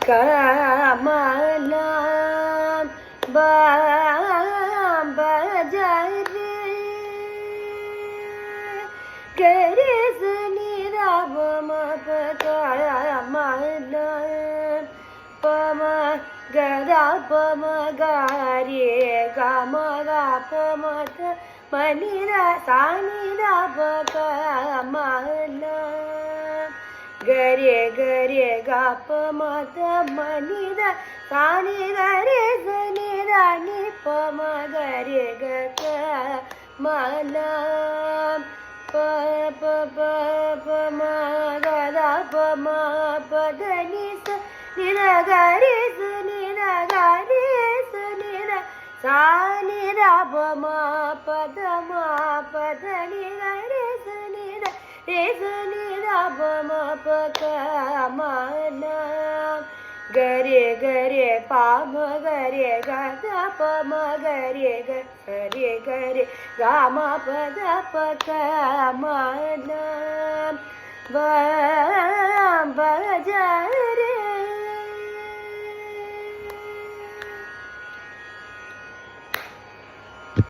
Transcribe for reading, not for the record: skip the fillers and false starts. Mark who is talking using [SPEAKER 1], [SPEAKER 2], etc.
[SPEAKER 1] கமலம் பஜரே கரேச நிராபம கமலம் பம கதா பம காரே கம பம மனிரா சானிரா கமலம் கரே கரே கப மத மனித சானி கரே சனிதா நி பம கரே கக மலம் ப ப ப பம கதா பம பதனி ச நிர கரே சனிர கரே சனிர சானிரா பம பதம பதனி கரே சனிர ரே சனிரா பம பகமலம் கரே கரே பாம கரே கத பம கரே கரே கரே காம பத பகமலம்